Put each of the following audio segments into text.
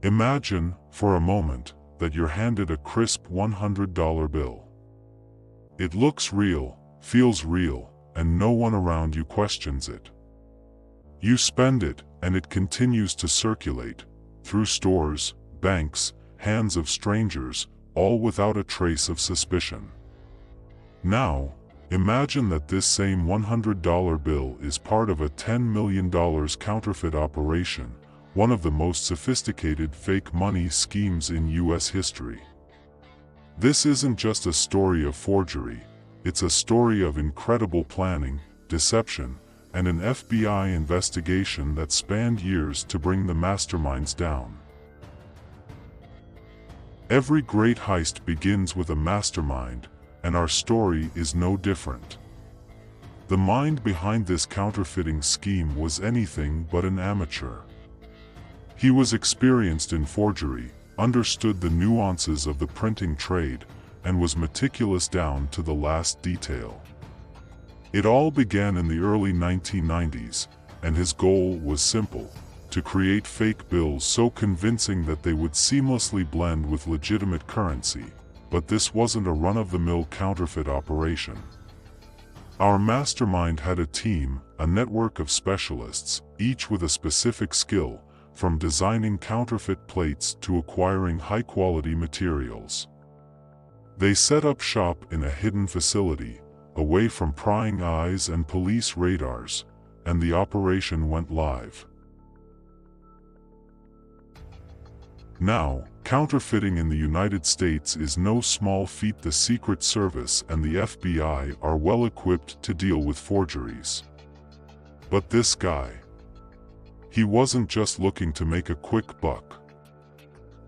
Imagine, for a moment, that you're handed a crisp $100 bill. It looks real, feels real, and no one around you questions it. You spend it, and it continues to circulate, through stores, banks, hands of strangers, all without a trace of suspicion. Now, imagine that this same $100 bill is part of a $10 million counterfeit operation, one of the most sophisticated fake money schemes in US history. This isn't just a story of forgery, it's a story of incredible planning, deception, and an FBI investigation that spanned years to bring the masterminds down. Every great heist begins with a mastermind, and our story is no different. The mind behind this counterfeiting scheme was anything but an amateur. He was experienced in forgery, understood the nuances of the printing trade, and was meticulous down to the last detail. It all began in the early 1990s, and his goal was simple: to create fake bills so convincing that they would seamlessly blend with legitimate currency. But this wasn't a run-of-the-mill counterfeit operation. Our mastermind had a team, a network of specialists, each with a specific skill, from designing counterfeit plates to acquiring high-quality materials. They set up shop in a hidden facility, away from prying eyes and police radars, and the operation went live. Now, counterfeiting in the United States is no small feat. The Secret Service and the FBI are well equipped to deal with forgeries. But this guy, he wasn't just looking to make a quick buck.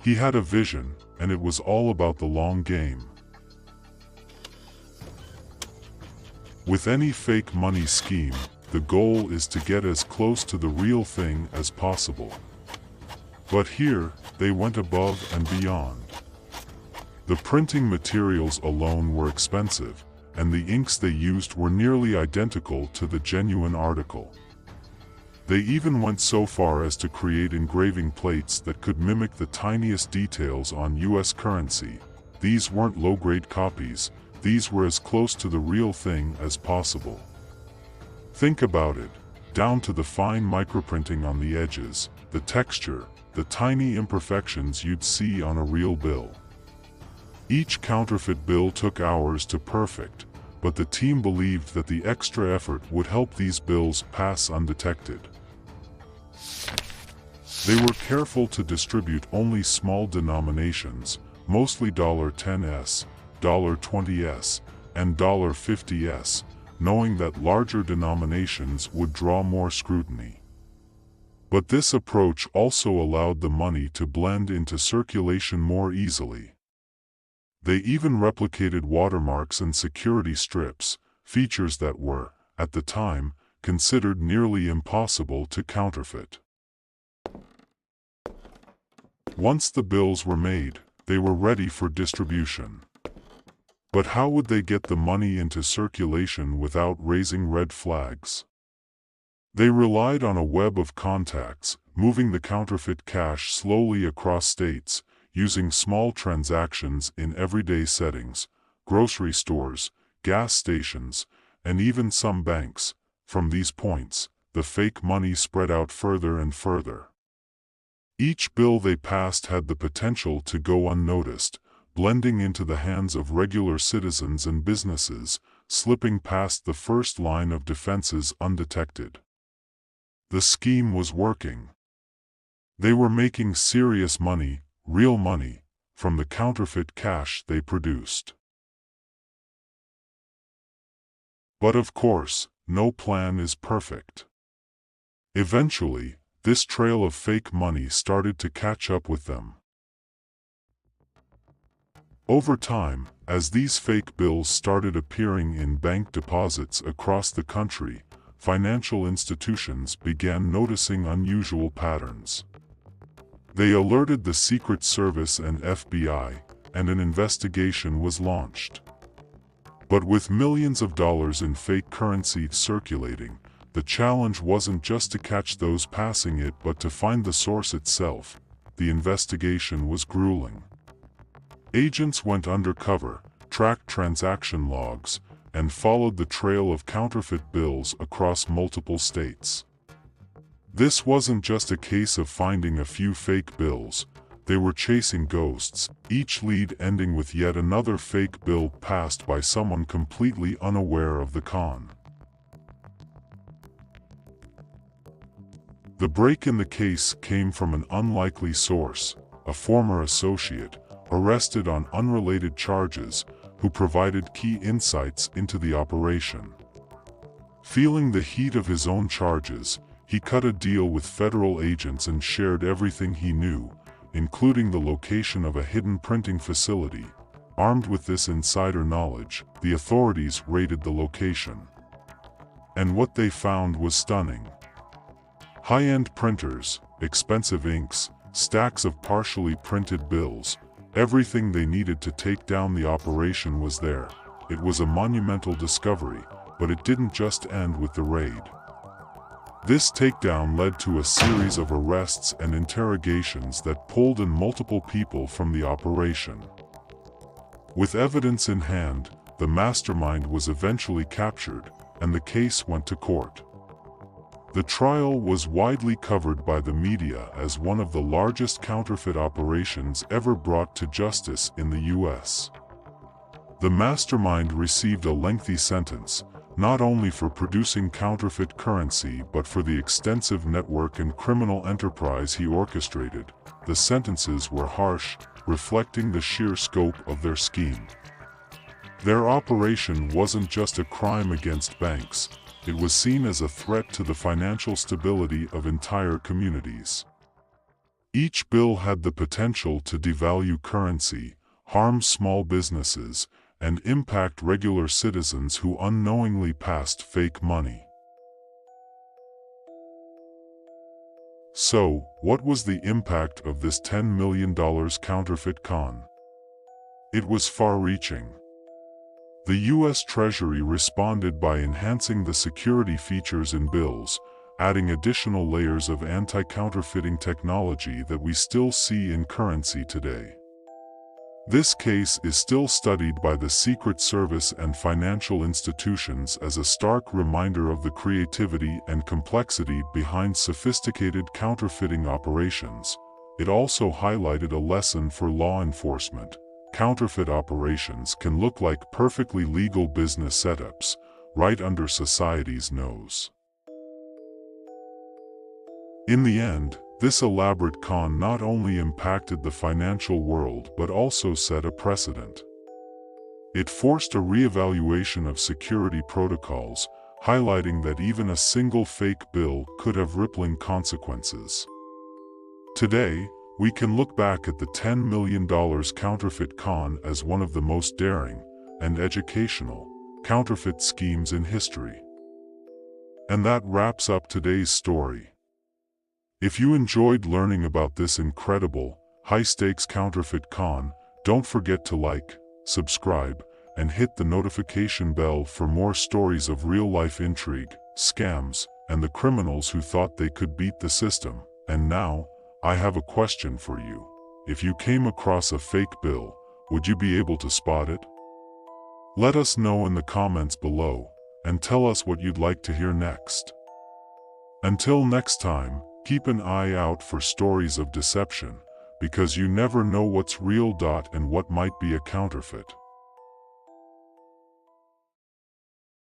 He had a vision, and it was all about the long game. With any fake money scheme, the goal is to get as close to the real thing as possible. But here, they went above and beyond. The printing materials alone were expensive, and the inks they used were nearly identical to the genuine article. They even went so far as to create engraving plates that could mimic the tiniest details on US currency. These weren't low-grade copies, these were as close to the real thing as possible. Think about it, down to the fine microprinting on the edges, the texture, the tiny imperfections you'd see on a real bill. Each counterfeit bill took hours to perfect, but the team believed that the extra effort would help these bills pass undetected. They were careful to distribute only small denominations, mostly $10s, $20s, and $50s, knowing that larger denominations would draw more scrutiny. But this approach also allowed the money to blend into circulation more easily. They even replicated watermarks and security strips, features that were, at the time, considered nearly impossible to counterfeit. Once the bills were made, they were ready for distribution. But how would they get the money into circulation without raising red flags? They relied on a web of contacts, moving the counterfeit cash slowly across states, using small transactions in everyday settings, grocery stores, gas stations, and even some banks. From these points, the fake money spread out further and further. Each bill they passed had the potential to go unnoticed, blending into the hands of regular citizens and businesses, slipping past the first line of defenses undetected. The scheme was working. They were making serious money, real money, from the counterfeit cash they produced. But of course, no plan is perfect. Eventually, this trail of fake money started to catch up with them. Over time, as these fake bills started appearing in bank deposits across the country, financial institutions began noticing unusual patterns. They alerted the Secret Service and FBI, and an investigation was launched. But with millions of dollars in fake currency circulating, the challenge wasn't just to catch those passing it but to find the source itself, the investigation was grueling. Agents went undercover, tracked transaction logs, and followed the trail of counterfeit bills across multiple states. This wasn't just a case of finding a few fake bills. They were chasing ghosts, each lead ending with yet another fake bill passed by someone completely unaware of the con. The break in the case came from an unlikely source, a former associate, arrested on unrelated charges, who provided key insights into the operation. Feeling the heat of his own charges, he cut a deal with federal agents and shared everything he knew, including the location of a hidden printing facility. Armed with this insider knowledge, the authorities raided the location. And what they found was stunning. High-end printers, expensive inks, stacks of partially printed bills, everything they needed to take down the operation was there. It was a monumental discovery, but it didn't just end with the raid. This takedown led to a series of arrests and interrogations that pulled in multiple people from the operation. With evidence in hand, the mastermind was eventually captured, and the case went to court. The trial was widely covered by the media as one of the largest counterfeit operations ever brought to justice in the U.S. The mastermind received a lengthy sentence, not only for producing counterfeit currency but for the extensive network and criminal enterprise he orchestrated. The sentences were harsh, reflecting the sheer scope of their scheme. Their operation wasn't just a crime against banks. It was seen as a threat to the financial stability of entire communities. Each bill had the potential to devalue currency, harm small businesses, and impact regular citizens who unknowingly passed fake money. So, what was the impact of this $10 million counterfeit con? It was far-reaching. The U.S. Treasury responded by enhancing the security features in bills, adding additional layers of anti-counterfeiting technology that we still see in currency today. This case is still studied by the Secret Service and financial institutions as a stark reminder of the creativity and complexity behind sophisticated counterfeiting operations. It also highlighted a lesson for law enforcement. Counterfeit operations can look like perfectly legal business setups, right under society's nose. In the end, this elaborate con not only impacted the financial world but also set a precedent. It forced a re-evaluation of security protocols, highlighting that even a single fake bill could have rippling consequences. Today, we can look back at the $10 million counterfeit con as one of the most daring and educational counterfeit schemes in history. And that wraps up today's story. If you enjoyed learning about this incredible, high-stakes counterfeit con, don't forget to like, subscribe, and hit the notification bell for more stories of real-life intrigue, scams, and the criminals who thought they could beat the system. And now, I have a question for you. If you came across a fake bill, would you be able to spot it? Let us know in the comments below, and tell us what you'd like to hear next. Until next time, keep an eye out for stories of deception, because you never know what's real and what might be a counterfeit.